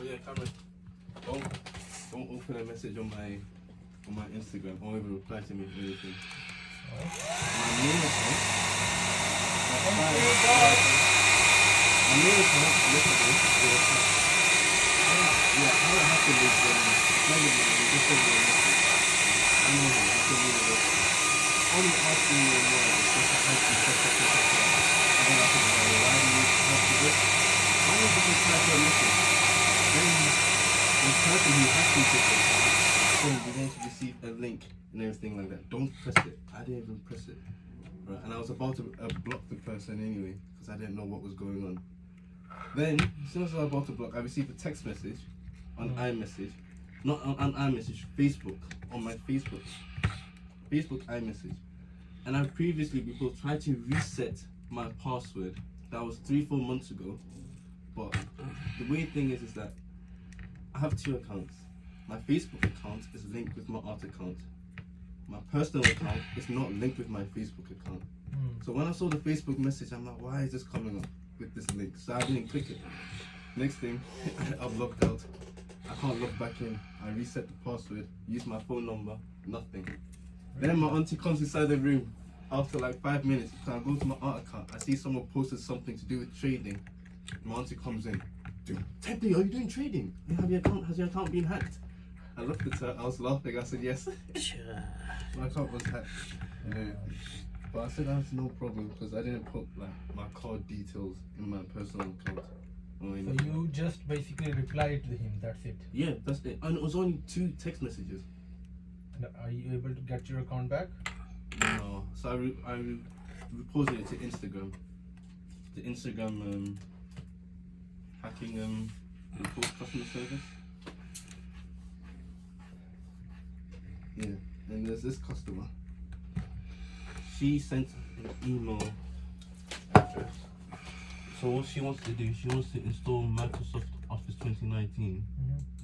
yeah, Cameron, don't open a message on my Instagram or even reply to me or anything. My main account. My main account yesterday was yeah, all I have to do is just send me a message. I know him, I can read it. Only asking me more is just to help you set up your account. And then I think, why do you have to do it? Why don't you just type your message? Then the person who actually took the account, you're going to receive a link and everything like that. Don't press it. I didn't even press it. Right, and I was about to block the person anyway because I didn't know what was going on. Then, as soon as I was about to block, I received a text message on iMessage, not on iMessage, Facebook, on my Facebook iMessage. And I previously, before, tried to reset my password. That was 3-4 months ago. But the weird thing is that I have 2 accounts. My Facebook account is linked with my art account. My personal account is not linked with my Facebook account. So when I saw the Facebook message, I'm like, why is this coming up with this link? So I didn't click it. Next thing, I've logged out. I can't log back in. I reset the password, use my phone number, nothing. Then my auntie comes inside the room after like 5 minutes. I go to my art account. I see someone posted something to do with trading. My auntie comes in. Teddy, are you doing trading? Has your account been hacked? I looked at her, I was laughing, I said yes. My account was hacked. Yeah. But I said that's no problem because I didn't put like my card details in my personal account. So you just basically replied to him, that's it? Yeah, that's it. And it was only 2 text messages. And are you able to get your account back? No. So I reported it to Instagram. The Instagram hacking report customer service. Yeah, and there's this customer. She sent an email address. So what she wants to do, she wants to install Microsoft Office 2019.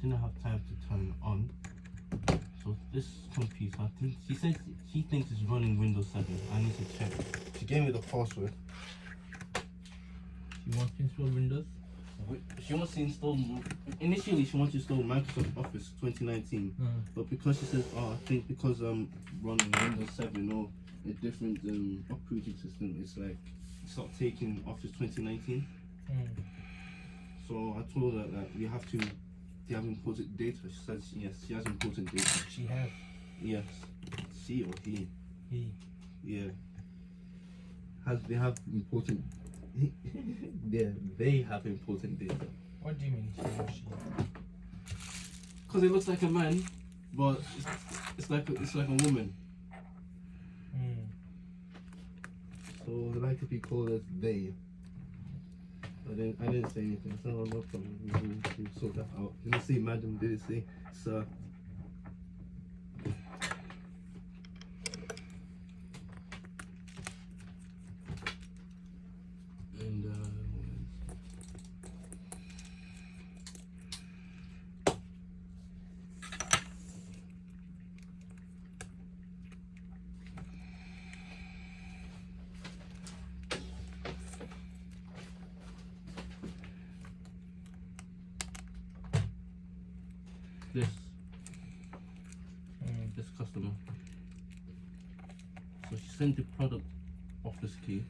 Didn't have time to turn it on. So this computer, I think she says she thinks it's running Windows 7. I need to check. She gave me the password. You want to install Windows? She wants to install, initially she wants to install Microsoft Office 2019, but because she says, I think because I'm running Windows 7 or a different operating system, it's like, it's not taking Office 2019. So I told her that do you have important data? She says yes, she has important data. She has? Yes. She or he? He. Yeah. They have important yeah, they have important data. What do you mean, he or she? Because it looks like a man, but it's like a woman. So they like to be called as they. I didn't say anything. So no problem. We'll sort that out. Didn't say madam. Did it say sir? And this customer. So she sent the product office key.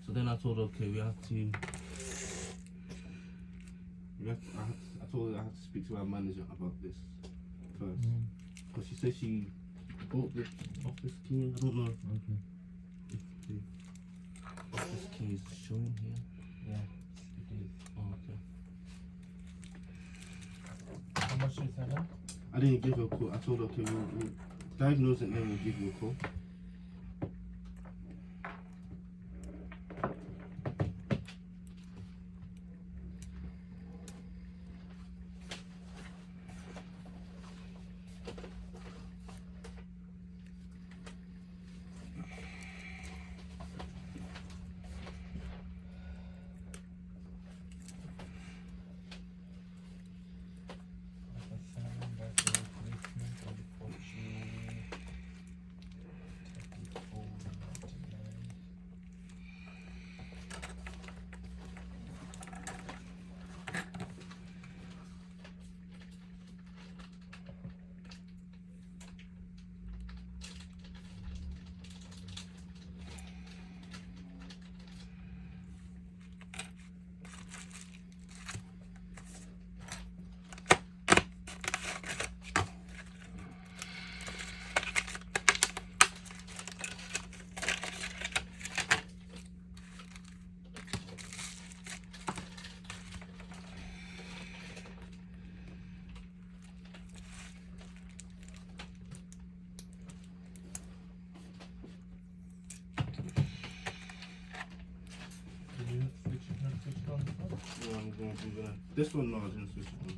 So then I told her, okay, I told her I had to speak to our manager about this first. Because she said she bought the office key. I don't know if the office key is showing here. Yeah, it is. Oh, okay. How much is that? I didn't give her a call. I told her, okay, we'll diagnose it and then we'll give you a call. This one, no, I didn't switch it on.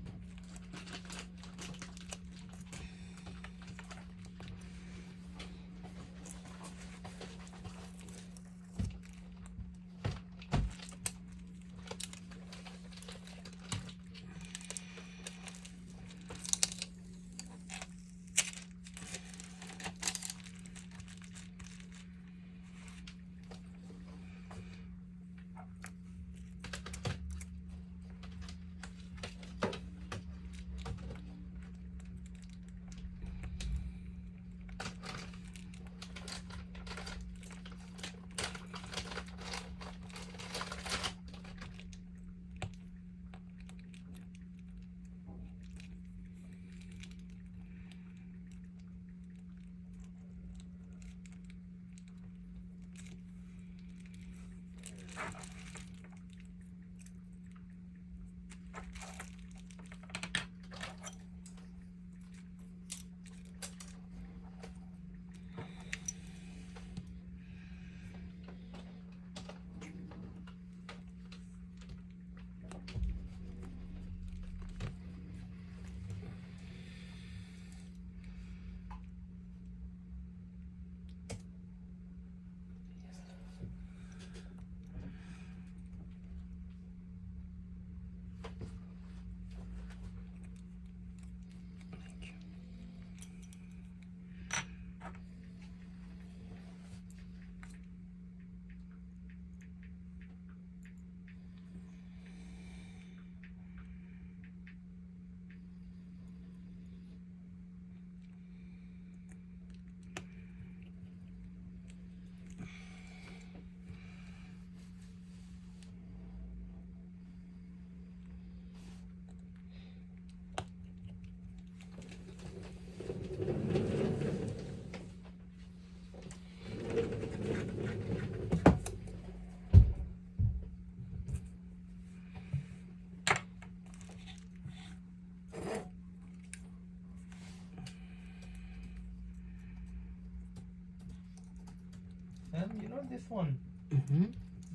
And you know this one, Mm-hmm.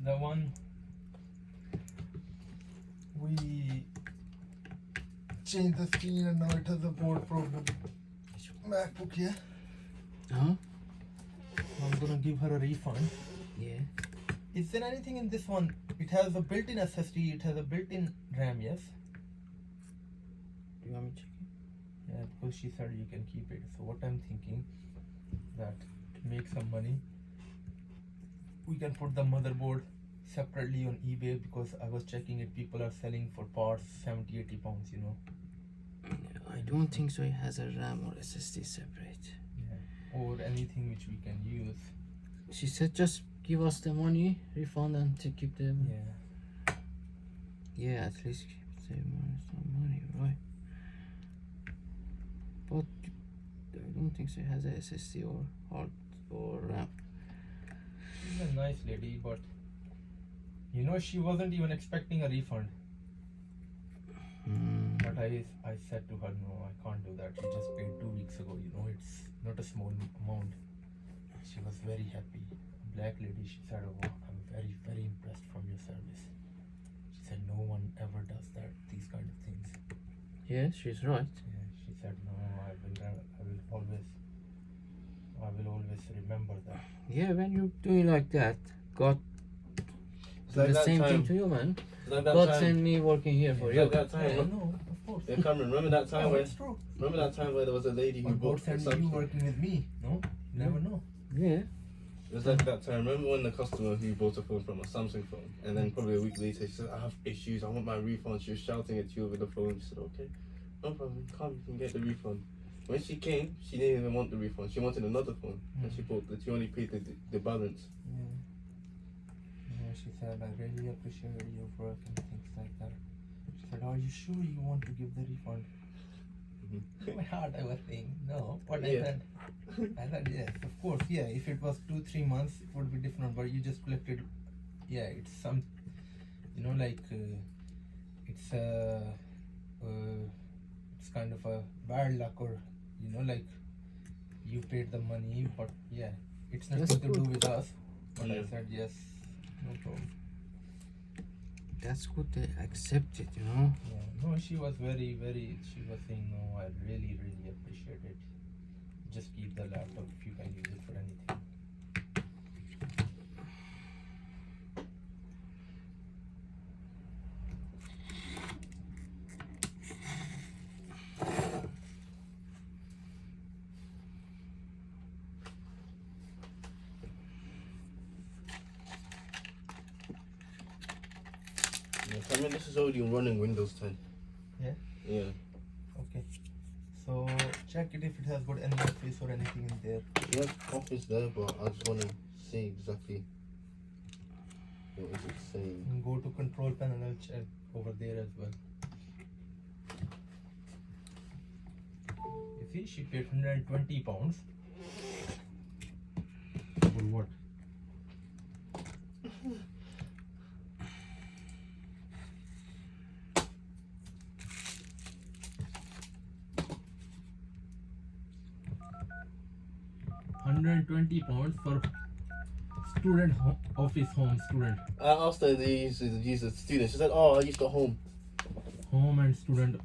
the one we changed the screen and now it has a board problem. MacBook, yeah. Huh? I'm gonna give her a refund. Yeah. Is there anything in this one? It has a built-in SSD, it has a built-in RAM, yes? Do you want me to check Yeah, because she said you can keep it. So what I'm thinking, that to make some money, we can put the motherboard separately on eBay, because I was checking it, people are selling for parts 70-80 pounds, you know. it? I don't think so. It has a RAM or SSD separate. Yeah. Or anything which we can use. She said just give us the money, refund, and to keep them. Yeah. Yeah, at least save some money, right? But I don't think she has a SSD or hard or RAM. She's a nice lady, but you know, she wasn't even expecting a refund. But I said to her, no, I can't do that. You just paid 2 weeks ago, you know, it's not a small amount. She was very happy. Black lady, she said, oh, I'm very, very impressed from your service. She said, no one ever does that, these kind of things. Yeah, she's right. Yeah, she said, no, I will always remember that. Yeah, when you're doing like that, God It's do like the that same thing time. to you, man. It's like that God time. send me working here for It's you. like that time. Yeah, no, of course. Yeah, Cameron, remember that time No, when? it's true. Remember that time where there was a lady who Or God bought send you Samsung? working with me, no? You never know. Yeah. It was like that time. Remember when the customer who bought a phone from a Samsung phone, and then probably a week later she said, "I have issues. I want my refund." She was shouting at you over the phone. You said, "Okay, no problem. Come, you can get the refund." When she came, she didn't even want the refund. She wanted another phone, and she bought that. She only paid the balance. Yeah. Yeah, she said, I really appreciate your work and things like that. She said, are you sure you want to give the refund? In my heart, I was saying, no. But Yeah. I said, yes, of course, yeah. If it was 2-3 months, it would be different. But you just collected, yeah, it's some, you know, like, it's it's kind of a bad luck, or, you know, like, you paid the money, but yeah, it's That's nothing to do good. with us. But I Yeah. said, yes, no problem. that's good they accept it, you know. Yeah, no, she was very, she was saying, no, I really, really appreciate it. Just keep the laptop if you can use it for anything. Yeah, I mean, this is already running Windows 10. Yeah? Yeah. Okay. So, check it if it has got any office or anything in there. Yeah, office there, but I just want to see exactly what is it saying. And go to control panel and check over there as well. You see, she paid £120. For what? £120 for student office home student. I asked her to use the student. She said, "Oh, I used the home." Home and student